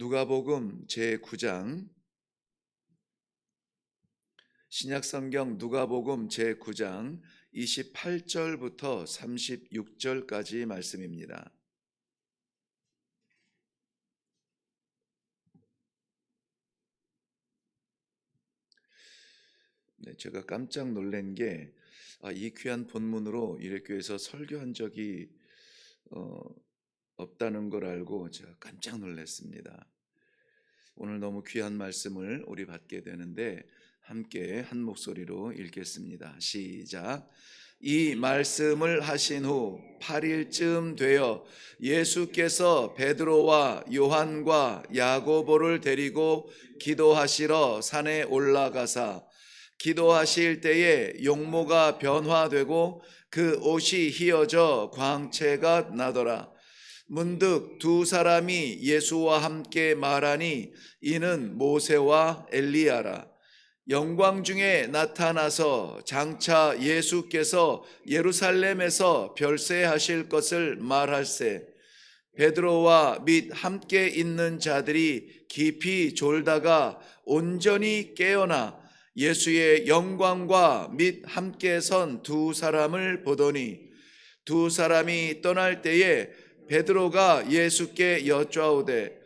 누가복음 제9장 신약성경 누가복음 제9장 28절부터 36절까지 말씀입니다. 제가 깜짝 놀란 게 이 귀한 본문으로 이레교에서 설교한 적이 없다는 걸 알고 제가 깜짝 놀랐습니다. 오늘 너무 귀한 말씀을 우리 받게 되는데 함께 한 목소리로 읽겠습니다. 시작. 이 말씀을 하신 후 8일쯤 되어 예수께서 베드로와 요한과 야고보를 데리고 기도하시러 산에 올라가사 기도하실 때에 용모가 변화되고 그 옷이 휘어져 광채가 나더라. 문득 두 사람이 예수와 함께 말하니 이는 모세와 엘리야라. 영광 중에 나타나서 장차 예수께서 예루살렘에서 별세하실 것을 말할세. 베드로와 및 함께 있는 자들이 깊이 졸다가 온전히 깨어나 예수의 영광과 및 함께 선 두 사람을 보더니 두 사람이 떠날 때에 베드로가 예수께 여짜오되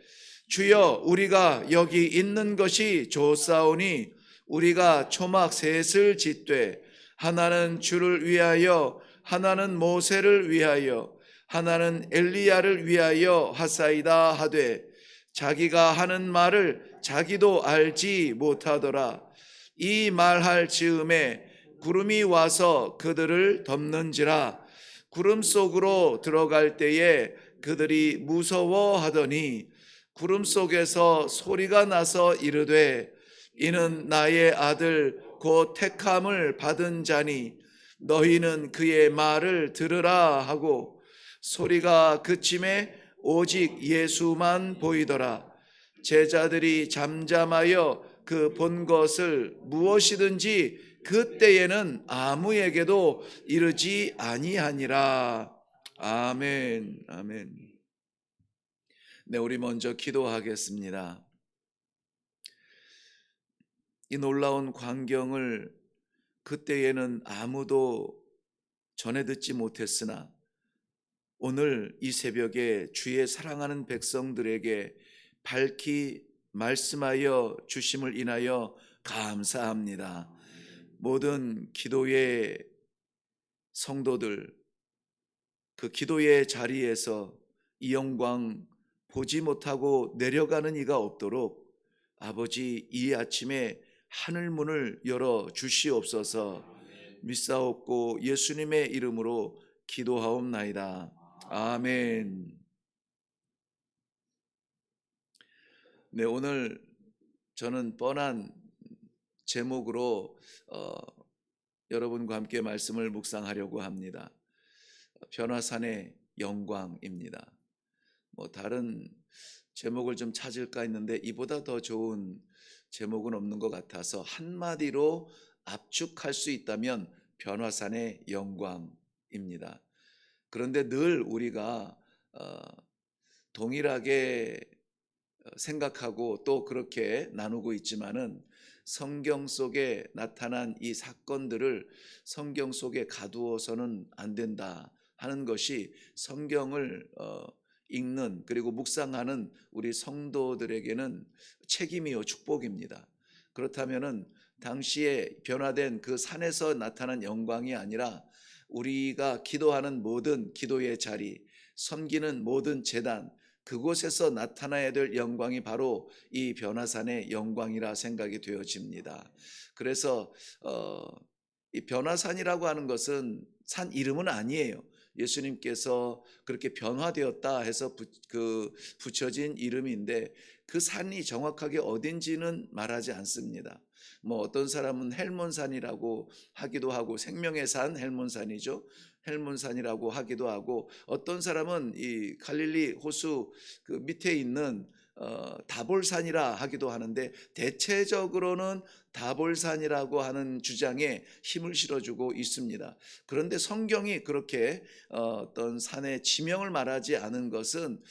주여 우리가 여기 있는 것이 좋사오니 우리가 초막 셋을 짓되 하나는 주를 위하여 하나는 모세를 위하여 하나는 엘리야를 위하여 하사이다 하되 자기가 하는 말을 자기도 알지 못하더라. 이 말할 즈음에 구름이 와서 그들을 덮는지라. 구름 속으로 들어갈 때에 그들이 무서워하더니 구름 속에서 소리가 나서 이르되 이는 나의 아들 곧 택함을 받은 자니 너희는 그의 말을 들으라 하고 소리가 그침에 오직 예수만 보이더라. 제자들이 잠잠하여 그 본 것을 무엇이든지 그때에는 아무에게도 이르지 아니하니라. 아멘. 아멘. 네, 우리 먼저 기도하겠습니다. 이 놀라운 광경을 그때에는 아무도 전해 듣지 못했으나 오늘 이 새벽에 주의 사랑하는 백성들에게 밝히 말씀하여 주심을 인하여 감사합니다. 모든 기도의 성도들 그 기도의 자리에서 이 영광 보지 못하고 내려가는 이가 없도록 아버지 이 아침에 하늘 문을 열어 주시옵소서. 믿사옵고 예수님의 이름으로 기도하옵나이다. 아멘. 네, 오늘 저는 뻔한 제목으로 여러분과 함께 말씀을 묵상하려고 합니다. 변화산의 영광입니다. 다른 제목을 좀 찾을까 했는데 이보다 더 좋은 제목은 없는 것 같아서 한마디로 압축할 수 있다면 변화산의 영광입니다. 그런데 늘 우리가 동일하게 생각하고 또 그렇게 나누고 있지만은 성경 속에 나타난 이 사건들을 성경 속에 가두어서는 안 된다 하는 것이 성경을 읽는 그리고 묵상하는 우리 성도들에게는 책임이요 축복입니다. 그렇다면은 당시에 변화된 그 산에서 나타난 영광이 아니라 우리가 기도하는 모든 기도의 자리, 섬기는 모든 제단 그곳에서 나타나야 될 영광이 바로 이 변화산의 영광이라 생각이 되어집니다. 그래서 이 변화산이라고 하는 것은 산 이름은 아니에요. 예수님께서 그렇게 변화되었다 해서 붙여진 이름인데 그 산이 정확하게 어딘지는 말하지 않습니다. 어떤 사람은 헬몬산이라고 하기도 하고 생명의 산 헬몬산이죠. 헬몬산이라고 하기도 하고 어떤 사람은 이 갈릴리 호수 그 밑에 있는 다볼산이라 하기도 하는데 대체적으로는 다볼산이라고 하는 주장에 힘을 실어주고 있습니다. 그런데 성경이 그렇게 어떤 산의 지명을 말하지 않은 것은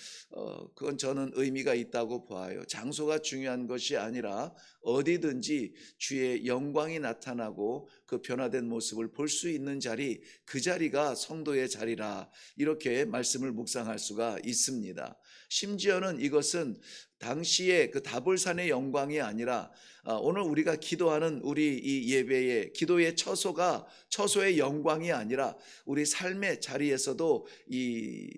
그건 저는 의미가 있다고 보아요. 장소가 중요한 것이 아니라 어디든지 주의 영광이 나타나고 그 변화된 모습을 볼 수 있는 자리, 그 자리가 성도의 자리라, 이렇게 말씀을 묵상할 수가 있습니다. 심지어는 이것은 당시에 그 다볼산의 영광이 아니라 오늘 우리가 기도하는 우리 이 예배의 기도의 처소의 영광이 아니라 우리 삶의 자리에서도 이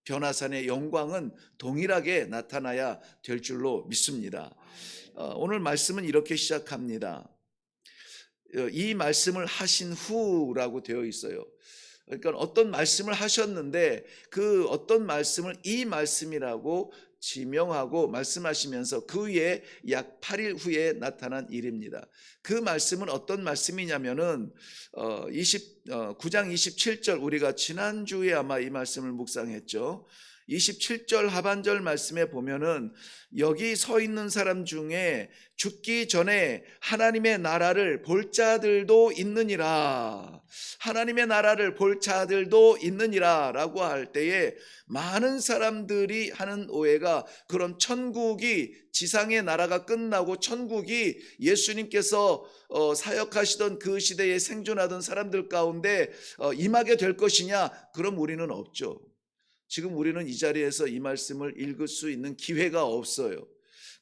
변화산의 영광은 동일하게 나타나야 될 줄로 믿습니다. 오늘 말씀은 이렇게 시작합니다. 이 말씀을 하신 후라고 되어 있어요. 그러니까 어떤 말씀을 하셨는데 그 어떤 말씀을 이 말씀이라고 지명하고 말씀하시면서 그 위에 약 8일 후에 나타난 일입니다. 그 말씀은 어떤 말씀이냐면은 9장 27절, 우리가 지난주에 아마 이 말씀을 묵상했죠. 27절 하반절 말씀에 보면은 여기 서 있는 사람 중에 죽기 전에 하나님의 나라를 볼 자들도 있느니라, 하나님의 나라를 볼 자들도 있느니라 라고 할 때에 많은 사람들이 하는 오해가, 그럼 천국이, 지상의 나라가 끝나고 천국이 예수님께서 사역하시던 그 시대에 생존하던 사람들 가운데 임하게 될 것이냐? 그럼 우리는 없죠. 지금 우리는 이 자리에서 이 말씀을 읽을 수 있는 기회가 없어요.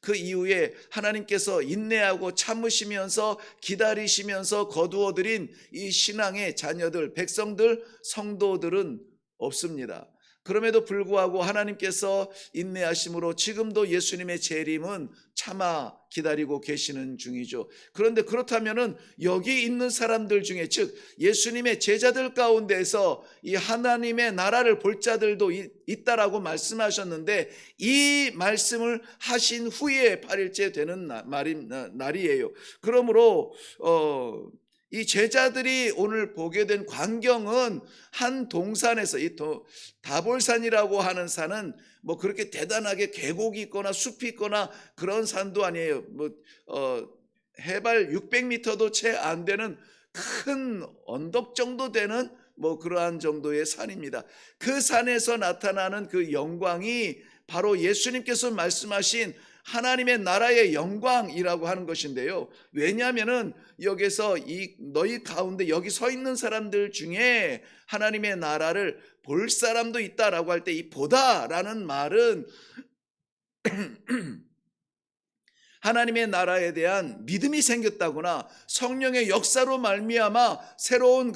그 이후에 하나님께서 인내하고 참으시면서 기다리시면서 거두어들인 이 신앙의 자녀들, 백성들, 성도들은 없습니다. 그럼에도 불구하고 하나님께서 인내하심으로 지금도 예수님의 재림은 참아 기다리고 계시는 중이죠. 그런데 그렇다면은 여기 있는 사람들 중에, 즉 예수님의 제자들 가운데서 이 하나님의 나라를 볼 자들도 있다라고 말씀하셨는데, 이 말씀을 하신 후에 8일째 되는 날이에요. 그러므로 이 제자들이 오늘 보게 된 광경은 한 동산에서, 이 다볼산이라고 하는 산은 뭐 그렇게 대단하게 계곡이 있거나 숲이 있거나 그런 산도 아니에요. 해발 600m도 채 안 되는 큰 언덕 정도 되는 뭐 그러한 정도의 산입니다. 그 산에서 나타나는 그 영광이 바로 예수님께서 말씀하신 하나님의 나라의 영광이라고 하는 것인데요. 왜냐하면은 여기서 너희 가운데 여기 서 있는 사람들 중에 하나님의 나라를 볼 사람도 있다라고 할 때 이 보다라는 말은 하나님의 나라에 대한 믿음이 생겼다거나 성령의 역사로 말미암아 새로운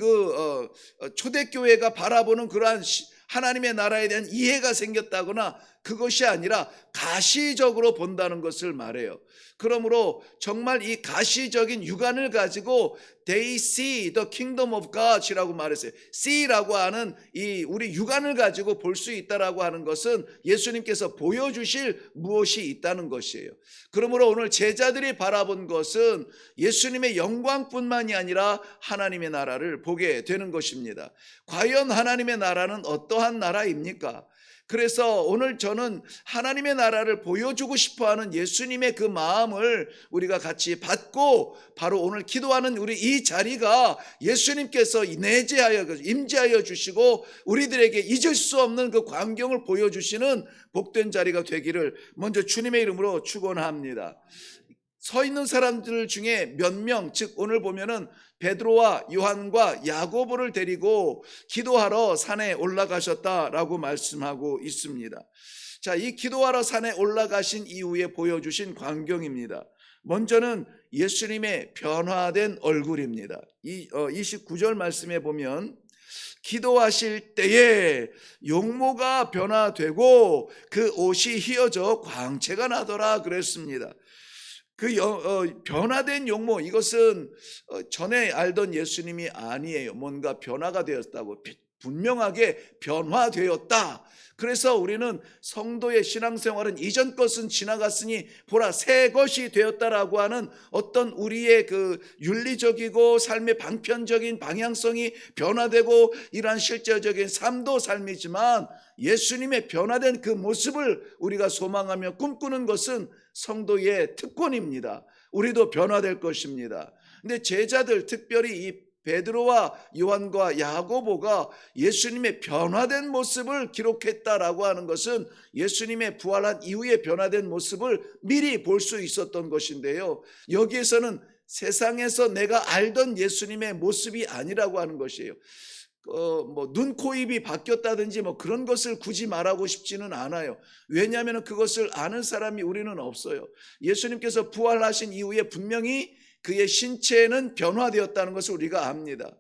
초대교회가 바라보는 그러한 하나님의 나라에 대한 이해가 생겼다거나, 그것이 아니라 가시적으로 본다는 것을 말해요. 그러므로 정말 이 가시적인 육안을 가지고 they see the kingdom of God이라고 말했어요. see라고 하는 이 우리 육안을 가지고 볼 수 있다라고 하는 것은 예수님께서 보여주실 무엇이 있다는 것이에요. 그러므로 오늘 제자들이 바라본 것은 예수님의 영광뿐만이 아니라 하나님의 나라를 보게 되는 것입니다. 과연 하나님의 나라는 어떠한 나라입니까? 그래서 오늘 저는 하나님의 나라를 보여주고 싶어하는 예수님의 그 마음을 우리가 같이 받고, 바로 오늘 기도하는 우리 이 자리가 예수님께서 내재하여 임재하여 주시고 우리들에게 잊을 수 없는 그 광경을 보여주시는 복된 자리가 되기를 먼저 주님의 이름으로 축원합니다. 서 있는 사람들 중에 몇 명, 즉 오늘 보면은 베드로와 요한과 야고보를 데리고 기도하러 산에 올라가셨다라고 말씀하고 있습니다. 자, 이 기도하러 산에 올라가신 이후에 보여주신 광경입니다. 먼저는 예수님의 변화된 얼굴입니다. 29절 말씀에 보면 기도하실 때에 용모가 변화되고 그 옷이 휘어져 광채가 나더라 그랬습니다. 그 변화된 용모, 이것은 전에 알던 예수님이 아니에요. 뭔가 변화가 되었다고, 분명하게 변화되었다. 그래서 우리는 성도의 신앙생활은 이전 것은 지나갔으니 보라 새 것이 되었다라고 하는 어떤 우리의 그 윤리적이고 삶의 방편적인 방향성이 변화되고 이러한 실제적인 삶도 삶이지만 예수님의 변화된 그 모습을 우리가 소망하며 꿈꾸는 것은 성도의 특권입니다. 우리도 변화될 것입니다. 근데 제자들, 특별히 이 베드로와 요한과 야고보가 예수님의 변화된 모습을 기록했다라고 하는 것은 예수님의 부활한 이후에 변화된 모습을 미리 볼 수 있었던 것인데요. 여기에서는 세상에서 내가 알던 예수님의 모습이 아니라고 하는 것이에요. 눈, 코, 입이 바뀌었다든지 그런 것을 굳이 말하고 싶지는 않아요. 왜냐하면 그것을 아는 사람이 우리는 없어요. 예수님께서 부활하신 이후에 분명히 그의 신체는 변화되었다는 것을 우리가 압니다.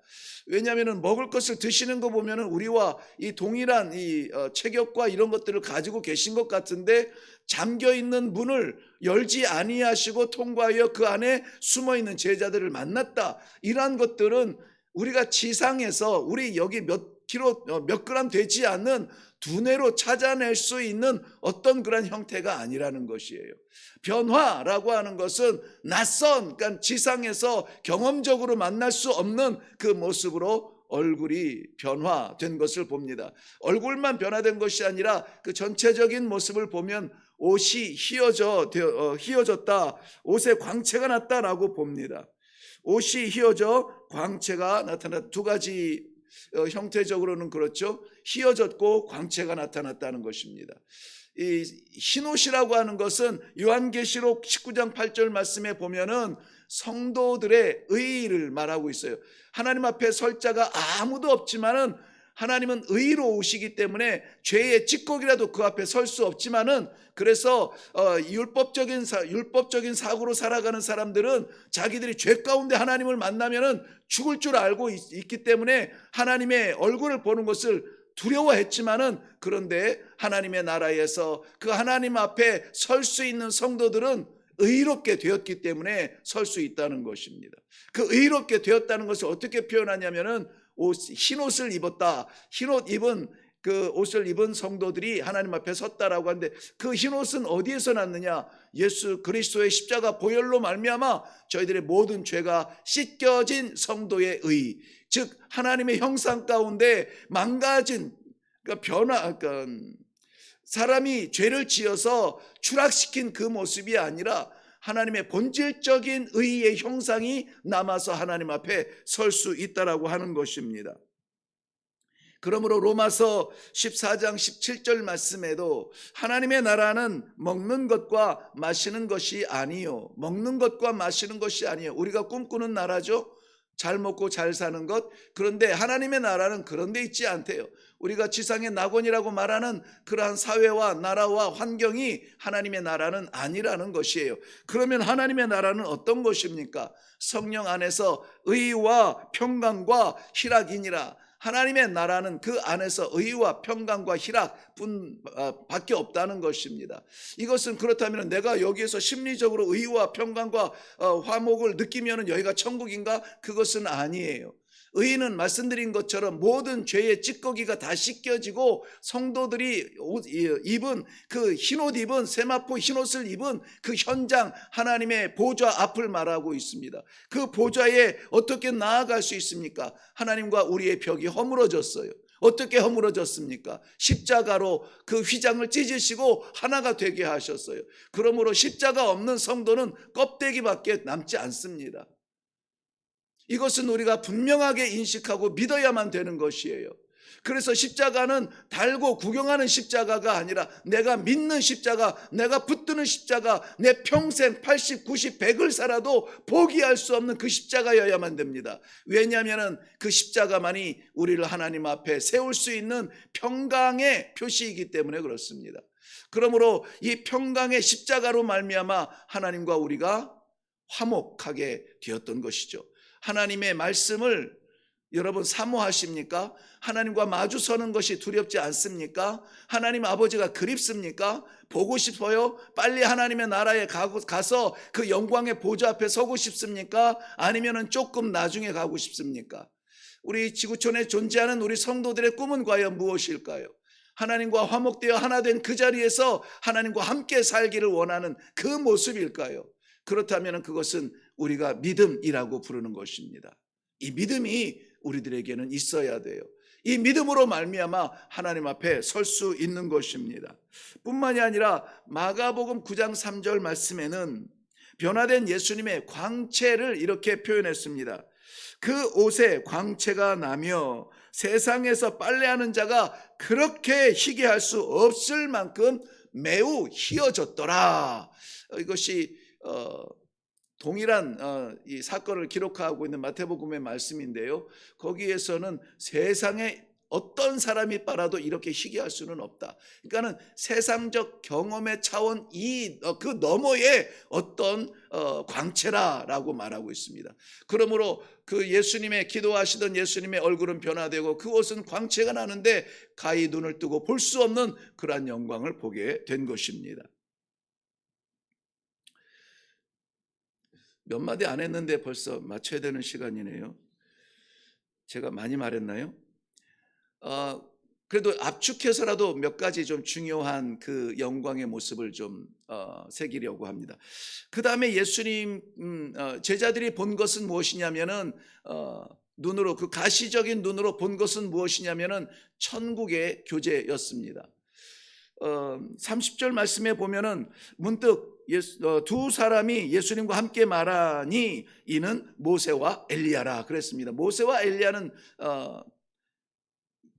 왜냐하면 먹을 것을 드시는 거 보면 우리와 이 동일한 이 체격과 이런 것들을 가지고 계신 것 같은데 잠겨 있는 문을 열지 아니하시고 통과하여 그 안에 숨어 있는 제자들을 만났다. 이러한 것들은 우리가 지상에서 우리 여기 몇 킬로 몇 그램 되지 않는 두뇌로 찾아낼 수 있는 어떤 그런 형태가 아니라는 것이에요. 변화라고 하는 것은 낯선, 그러니까 지상에서 경험적으로 만날 수 없는 그 모습으로 얼굴이 변화된 것을 봅니다. 얼굴만 변화된 것이 아니라 그 전체적인 모습을 보면 옷이 희어졌다, 옷에 광채가 났다라고 봅니다. 옷이 희어져 광채가 나타났다. 두 가지 형태적으로는 그렇죠. 희어졌고 광채가 나타났다는 것입니다. 이 흰옷이라고 하는 것은 요한계시록 19장 8절 말씀에 보면은 성도들의 의를 말하고 있어요. 하나님 앞에 설 자가 아무도 없지만은 하나님은 의로우시기 때문에 죄의 찌꺼기라도 그 앞에 설 수 없지만은 그래서 율법적인 사고로 살아가는 사람들은 자기들이 죄 가운데 하나님을 만나면은 죽을 줄 알고 있기 때문에 하나님의 얼굴을 보는 것을 두려워했지만은 그런데 하나님의 나라에서 그 하나님 앞에 설 수 있는 성도들은 의롭게 되었기 때문에 설 수 있다는 것입니다. 그 의롭게 되었다는 것을 어떻게 표현하냐면은 흰 옷을 입었다. 흰 옷 입은 그 옷을 입은 성도들이 하나님 앞에 섰다라고 하는데 그 흰 옷은 어디에서 났느냐? 예수 그리스도의 십자가 보혈로 말미암아 저희들의 모든 죄가 씻겨진 성도의 의, 즉 하나님의 형상 가운데 망가진 사람이 죄를 지어서 추락시킨 그 모습이 아니라 하나님의 본질적인 의의 형상이 남아서 하나님 앞에 설 수 있다라고 하는 것입니다. 그러므로 로마서 14장 17절 말씀에도 하나님의 나라는 먹는 것과 마시는 것이 아니요. 먹는 것과 마시는 것이 아니요. 우리가 꿈꾸는 나라죠. 잘 먹고 잘 사는 것. 그런데 하나님의 나라는 그런 데 있지 않대요. 우리가 지상의 낙원이라고 말하는 그러한 사회와 나라와 환경이 하나님의 나라는 아니라는 것이에요. 그러면 하나님의 나라는 어떤 것입니까? 성령 안에서 의와 평강과 희락이니라. 하나님의 나라는 그 안에서 의와 평강과 희락뿐밖에 없다는 것입니다. 이것은 그렇다면 내가 여기에서 심리적으로 의와 평강과 화목을 느끼면 여기가 천국인가? 그것은 아니에요. 의는 말씀드린 것처럼 모든 죄의 찌꺼기가 다 씻겨지고 성도들이 입은 그 흰옷 입은 세마포 흰옷을 입은 그 현장 하나님의 보좌 앞을 말하고 있습니다. 그 보좌에 어떻게 나아갈 수 있습니까? 하나님과 우리의 벽이 허물어졌어요. 어떻게 허물어졌습니까? 십자가로 그 휘장을 찢으시고 하나가 되게 하셨어요. 그러므로 십자가 없는 성도는 껍데기밖에 남지 않습니다. 이것은 우리가 분명하게 인식하고 믿어야만 되는 것이에요. 그래서 십자가는 달고 구경하는 십자가가 아니라 내가 믿는 십자가, 내가 붙드는 십자가, 내 평생 80, 90, 100을 살아도 포기할 수 없는 그 십자가여야만 됩니다. 왜냐하면 그 십자가만이 우리를 하나님 앞에 세울 수 있는 평강의 표시이기 때문에 그렇습니다. 그러므로 이 평강의 십자가로 말미암아 하나님과 우리가 화목하게 되었던 것이죠. 하나님의 말씀을 여러분 사모하십니까? 하나님과 마주서는 것이 두렵지 않습니까? 하나님 아버지가 그립습니까? 보고 싶어요? 빨리 하나님의 나라에 가서 그 영광의 보좌 앞에 서고 싶습니까? 아니면 조금 나중에 가고 싶습니까? 우리 지구촌에 존재하는 우리 성도들의 꿈은 과연 무엇일까요? 하나님과 화목되어 하나 된 그 자리에서 하나님과 함께 살기를 원하는 그 모습일까요? 그렇다면 그것은 우리가 믿음이라고 부르는 것입니다. 이 믿음이 우리들에게는 있어야 돼요. 이 믿음으로 말미암아 하나님 앞에 설 수 있는 것입니다. 뿐만이 아니라 마가복음 9장 3절 말씀에는 변화된 예수님의 광채를 이렇게 표현했습니다. 그 옷에 광채가 나며 세상에서 빨래하는 자가 그렇게 희게 할 수 없을 만큼 매우 희어졌더라. 이것이 동일한 이 사건을 기록하고 있는 마태복음의 말씀인데요. 거기에서는 세상에 어떤 사람이 빨아도 이렇게 희게 할 수는 없다. 그러니까는 세상적 경험의 차원 그 너머의 어떤 광채라라고 말하고 있습니다. 그러므로 그 예수님의 기도하시던 예수님의 얼굴은 변화되고 그 옷은 광채가 나는데 가히 눈을 뜨고 볼 수 없는 그러한 영광을 보게 된 것입니다. 몇 마디 안 했는데 벌써 맞춰야 되는 시간이네요. 제가 많이 말했나요? 그래도 압축해서라도 몇 가지 좀 중요한 그 영광의 모습을 좀 새기려고 합니다. 그 다음에 예수님 제자들이 본 것은 무엇이냐면은 눈으로 그 가시적인 눈으로 본 것은 무엇이냐면은 천국의 교제였습니다. 30절 말씀에 보면은 문득 두 사람이 예수님과 함께 말하니 이는 모세와 엘리야라 그랬습니다. 모세와 엘리야는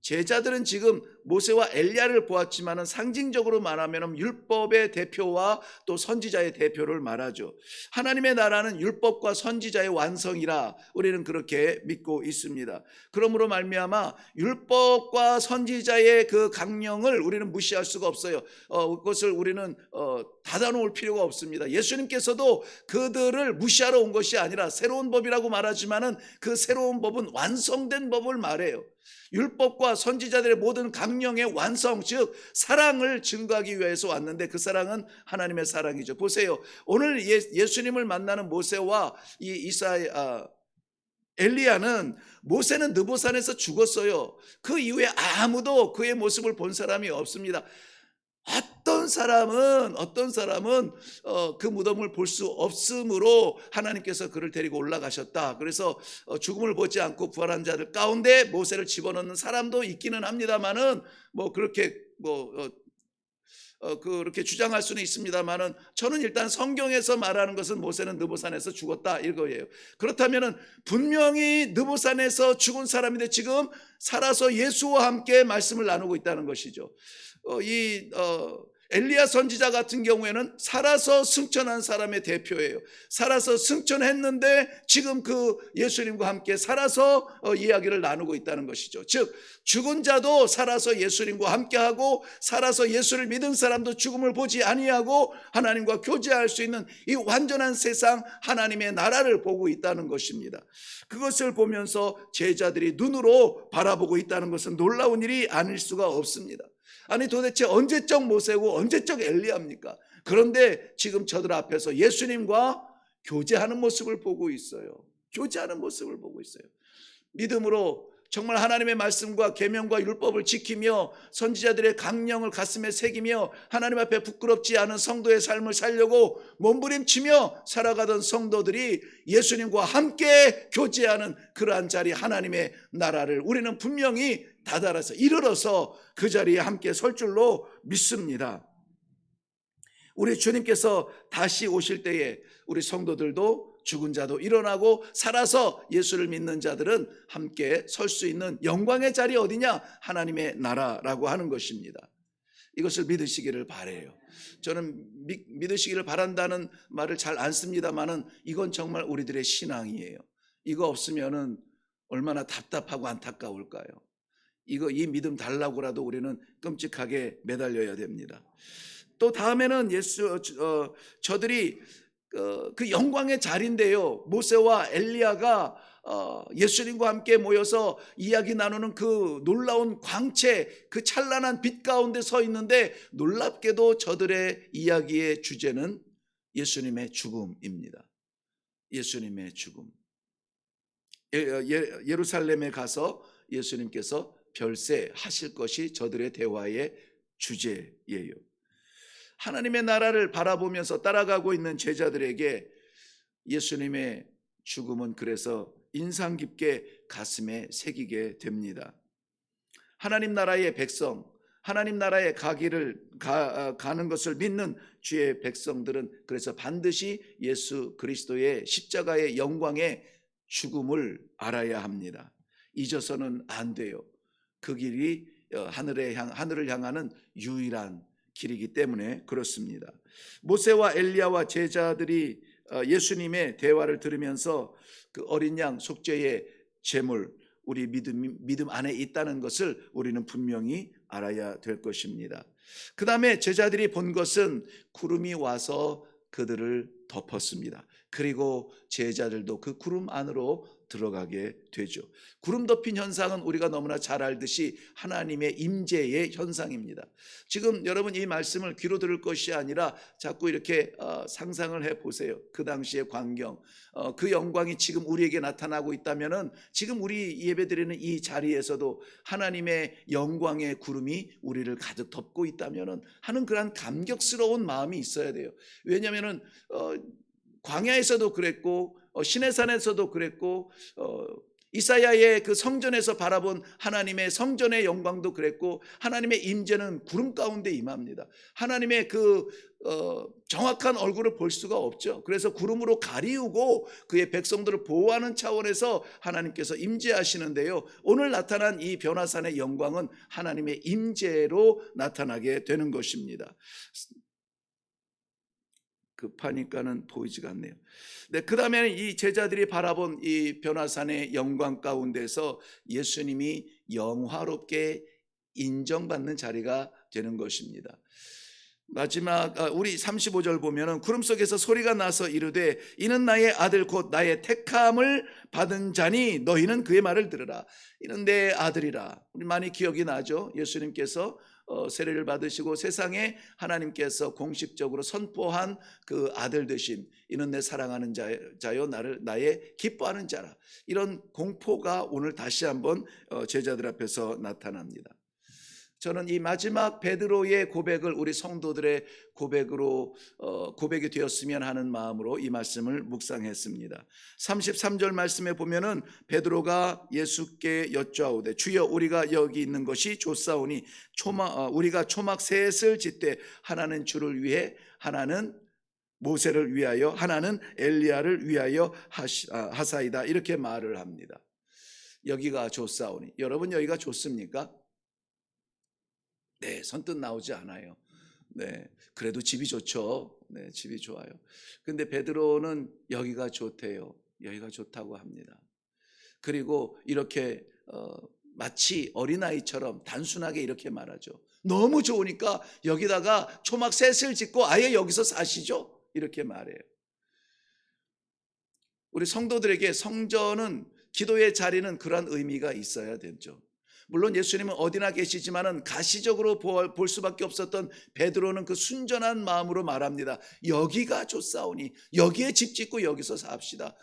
제자들은 지금 모세와 엘리야를 보았지만은 상징적으로 말하면 율법의 대표와 또 선지자의 대표를 말하죠. 하나님의 나라는 율법과 선지자의 완성이라 우리는 그렇게 믿고 있습니다. 그러므로 말미암아 율법과 선지자의 그 강령을 우리는 무시할 수가 없어요. 그것을 우리는 닫아놓을 필요가 없습니다. 예수님께서도 그들을 무시하러 온 것이 아니라 새로운 법이라고 말하지만은 그 새로운 법은 완성된 법을 말해요. 율법과 선지자들의 모든 강령의 완성, 즉 사랑을 증거하기 위해서 왔는데 그 사랑은 하나님의 사랑이죠. 보세요. 오늘 예수님을 만나는 모세와 엘리야는 모세는 느보산에서 죽었어요. 그 이후에 아무도 그의 모습을 본 사람이 없습니다. 어떤 사람은 그 무덤을 볼 수 없으므로 하나님께서 그를 데리고 올라가셨다. 그래서 죽음을 보지 않고 부활한 자들 가운데 모세를 집어넣는 사람도 있기는 합니다만은 그렇게 그렇게 주장할 수는 있습니다만은 저는 일단 성경에서 말하는 것은 모세는 느보산에서 죽었다 이거예요. 그렇다면은 분명히 느보산에서 죽은 사람인데 지금 살아서 예수와 함께 말씀을 나누고 있다는 것이죠. 엘리야 선지자 같은 경우에는 살아서 승천한 사람의 대표예요. 살아서 승천했는데 지금 그 예수님과 함께 살아서 이야기를 나누고 있다는 것이죠. 즉 죽은 자도 살아서 예수님과 함께하고 살아서 예수를 믿은 사람도 죽음을 보지 아니하고 하나님과 교제할 수 있는 이 완전한 세상 하나님의 나라를 보고 있다는 것입니다. 그것을 보면서 제자들이 눈으로 바라보고 있다는 것은 놀라운 일이 아닐 수가 없습니다. 아니 도대체 언제적 모세고 언제적 엘리야입니까? 그런데 지금 저들 앞에서 예수님과 교제하는 모습을 보고 있어요. 교제하는 모습을 보고 있어요. 믿음으로 정말 하나님의 말씀과 계명과 율법을 지키며 선지자들의 강령을 가슴에 새기며 하나님 앞에 부끄럽지 않은 성도의 삶을 살려고 몸부림치며 살아가던 성도들이 예수님과 함께 교제하는 그러한 자리 하나님의 나라를 우리는 분명히 다다라서 이르러서 그 자리에 함께 설 줄로 믿습니다. 우리 주님께서 다시 오실 때에 우리 성도들도 죽은 자도 일어나고 살아서 예수를 믿는 자들은 함께 설 수 있는 영광의 자리 어디냐? 하나님의 나라라고 하는 것입니다. 이것을 믿으시기를 바라요. 저는 믿으시기를 바란다는 말을 잘 안 씁니다만은 이건 정말 우리들의 신앙이에요. 이거 없으면은 얼마나 답답하고 안타까울까요? 이 믿음 달라고라도 우리는 끔찍하게 매달려야 됩니다. 또 다음에는 저들이 그 영광의 자리인데요. 모세와 엘리야가 예수님과 함께 모여서 이야기 나누는 그 놀라운 광채, 그 찬란한 빛 가운데 서 있는데 놀랍게도 저들의 이야기의 주제는 예수님의 죽음입니다. 예수님의 죽음. 예루살렘에 가서 예수님께서 별세하실 것이 저들의 대화의 주제예요. 하나님의 나라를 바라보면서 따라가고 있는 제자들에게 예수님의 죽음은 그래서 인상 깊게 가슴에 새기게 됩니다. 하나님 나라의 백성, 하나님 나라에 가는 것을 믿는 주의 백성들은 그래서 반드시 예수 그리스도의 십자가의 영광의 죽음을 알아야 합니다. 잊어서는 안 돼요. 그 길이 하늘을 향하는 유일한 길이기 때문에 그렇습니다. 모세와 엘리야와 제자들이 예수님의 대화를 들으면서 그 어린 양 속죄의 제물, 우리 믿음 안에 있다는 것을 우리는 분명히 알아야 될 것입니다. 그 다음에 제자들이 본 것은 구름이 와서 그들을 덮었습니다. 그리고 제자들도 그 구름 안으로 들어가게 되죠. 구름 덮인 현상은 우리가 너무나 잘 알듯이 하나님의 임재의 현상입니다. 지금 여러분 이 말씀을 귀로 들을 것이 아니라 자꾸 이렇게 상상을 해보세요. 그 당시의 광경, 그 영광이 지금 우리에게 나타나고 있다면은 지금 우리 예배드리는 이 자리에서도 하나님의 영광의 구름이 우리를 가득 덮고 있다면은 하는 그런 감격스러운 마음이 있어야 돼요. 왜냐하면은 광야에서도 그랬고 시내산에서도 그랬고 이사야의 그 성전에서 바라본 하나님의 성전의 영광도 그랬고 하나님의 임재는 구름 가운데 임합니다. 하나님의 그 정확한 얼굴을 볼 수가 없죠. 그래서 구름으로 가리우고 그의 백성들을 보호하는 차원에서 하나님께서 임재하시는데요. 오늘 나타난 이 변화산의 영광은 하나님의 임재로 나타나게 되는 것입니다. 급하니까는 보이지가 않네요. 네, 그 다음에는 이 제자들이 바라본 이 변화산의 영광 가운데서 예수님이 영화롭게 인정받는 자리가 되는 것입니다. 마지막 우리 35절 보면은 구름 속에서 소리가 나서 이르되 이는 나의 아들 곧 나의 택함을 받은 자니 너희는 그의 말을 들으라. 이는 내 아들이라. 우리 많이 기억이 나죠. 예수님께서 세례를 받으시고 세상에 하나님께서 공식적으로 선포한 그 아들 되심, 이는 내 사랑하는 자요 나의 기뻐하는 자라. 이런 공포가 오늘 다시 한번 제자들 앞에서 나타납니다. 저는 이 마지막 베드로의 고백을 우리 성도들의 고백이 되었으면 하는 마음으로 이 말씀을 묵상했습니다. 33절 말씀에 보면은 베드로가 예수께 여쭈아오되 주여 우리가 여기 있는 것이 좋사오니 우리가 초막 셋을 짓되 하나는 주를 위해, 하나는 모세를 위하여, 하나는 엘리야를 위하여 하사이다. 이렇게 말을 합니다. 여기가 좋사오니, 여러분 여기가 좋습니까? 네, 선뜻 나오지 않아요. 네, 그래도 집이 좋죠. 네, 집이 좋아요. 근데 베드로는 여기가 좋대요. 여기가 좋다고 합니다. 그리고 이렇게 마치 어린아이처럼 단순하게 이렇게 말하죠. 너무 좋으니까 여기다가 초막 셋을 짓고 아예 여기서 사시죠. 이렇게 말해요. 우리 성도들에게 성전은, 기도의 자리는 그런 의미가 있어야 되죠. 물론 예수님은 어디나 계시지만은 가시적으로 볼 수밖에 없었던 베드로는 그 순전한 마음으로 말합니다. 여기가 좋사오니 여기에 집 짓고 여기서 삽시다.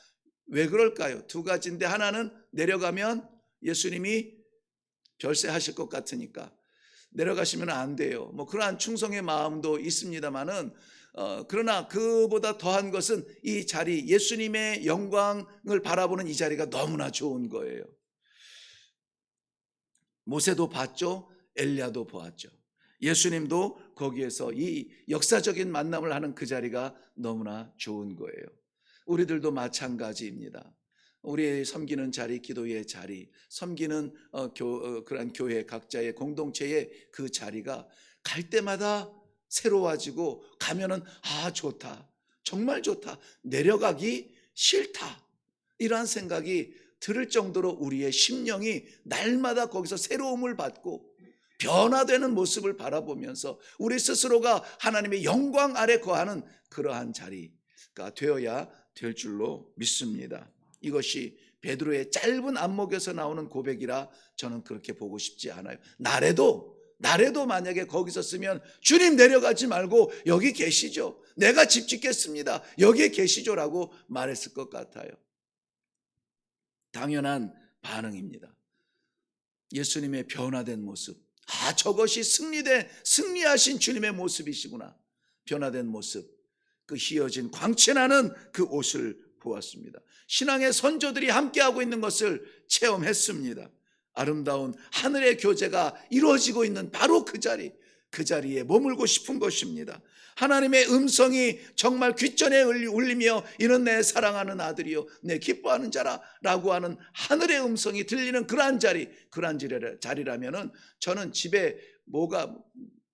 왜 그럴까요? 두 가지인데, 하나는 내려가면 예수님이 별세하실 것 같으니까 내려가시면 안 돼요. 뭐 그러한 충성의 마음도 있습니다만은 그러나 그보다 더한 것은 이 자리, 예수님의 영광을 바라보는 이 자리가 너무나 좋은 거예요. 모세도 봤죠. 엘리야도 보았죠. 예수님도 거기에서 이 역사적인 만남을 하는 그 자리가 너무나 좋은 거예요. 우리들도 마찬가지입니다. 우리 섬기는 자리, 기도의 자리, 섬기는 그런 교회 각자의 공동체의 그 자리가 갈 때마다 새로워지고, 가면은 좋다, 정말 좋다, 내려가기 싫다, 이러한 생각이 들을 정도로 우리의 심령이 날마다 거기서 새로움을 받고 변화되는 모습을 바라보면서 우리 스스로가 하나님의 영광 아래 거하는 그러한 자리가 되어야 될 줄로 믿습니다. 이것이 베드로의 짧은 안목에서 나오는 고백이라 저는 그렇게 보고 싶지 않아요. 나래도 만약에 거기서 쓰면 주님 내려가지 말고 여기 계시죠, 내가 집 짓겠습니다, 여기에 계시죠라고 말했을 것 같아요. 당연한 반응입니다. 예수님의 변화된 모습, 저것이 승리하신 주님의 모습이시구나. 변화된 모습, 그 휘어진 광채나는 그 옷을 보았습니다. 신앙의 선조들이 함께하고 있는 것을 체험했습니다. 아름다운 하늘의 교제가 이루어지고 있는 바로 그 자리에 머물고 싶은 것입니다. 하나님의 음성이 정말 귓전에 울리며 이는 내 사랑하는 아들이요 내 기뻐하는 자라 라고 하는 하늘의 음성이 들리는 그러한 자리라면은 저는 집에 뭐가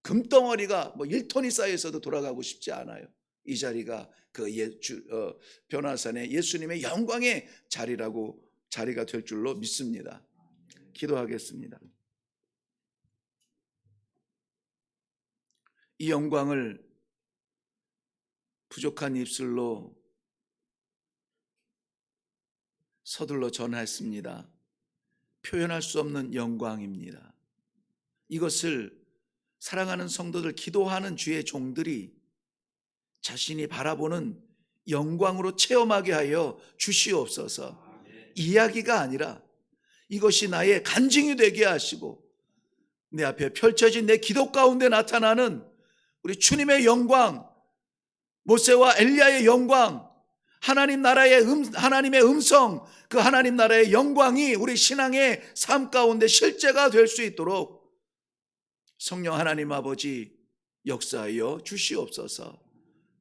금덩어리가 1톤이 쌓여 있어도 돌아가고 싶지 않아요. 이 자리가 그 변화산의 예수님의 영광의 자리가 될 줄로 믿습니다. 기도하겠습니다. 이 영광을 부족한 입술로 서둘러 전했습니다. 표현할 수 없는 영광입니다. 이것을 사랑하는 성도들, 기도하는 주의 종들이 자신이 바라보는 영광으로 체험하게 하여 주시옵소서. 이야기가 아니라 이것이 나의 간증이 되게 하시고 내 앞에 펼쳐진 내 기도 가운데 나타나는 우리 주님의 영광, 모세와 엘리야의 영광, 하나님의 음성, 그 하나님 나라의 영광이 우리 신앙의 삶 가운데 실제가 될 수 있도록 성령 하나님 아버지 역사하여 주시옵소서.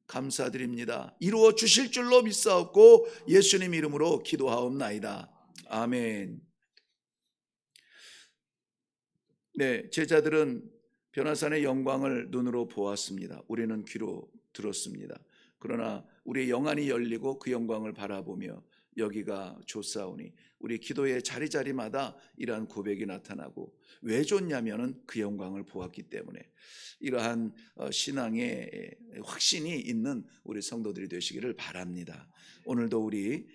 감사드립니다. 이루어 주실 줄로 믿사옵고 예수님 이름으로 기도하옵나이다. 아멘. 네, 제자들은 변화산의 영광을 눈으로 보았습니다. 우리는 귀로 들었습니다. 그러나 우리의 영안이 열리고 그 영광을 바라보며 여기가 좋사오니 우리 기도의 자리자리마다 이러한 고백이 나타나고 왜 좋냐면은 그 영광을 보았기 때문에 이러한 신앙의 확신이 있는 우리 성도들이 되시기를 바랍니다. 오늘도 우리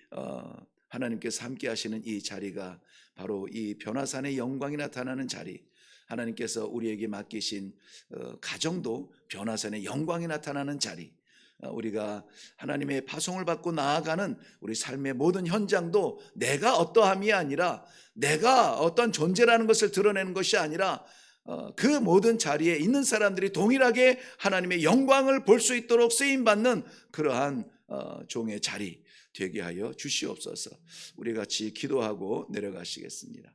하나님께서 함께 하시는 이 자리가 바로 이 변화산의 영광이 나타나는 자리, 하나님께서 우리에게 맡기신 가정도 변화산의 영광이 나타나는 자리, 우리가 하나님의 파송을 받고 나아가는 우리 삶의 모든 현장도 내가 어떠함이 아니라 내가 어떤 존재라는 것을 드러내는 것이 아니라 그 모든 자리에 있는 사람들이 동일하게 하나님의 영광을 볼 수 있도록 쓰임받는 그러한 종의 자리 되게 하여 주시옵소서. 우리 같이 기도하고 내려가시겠습니다.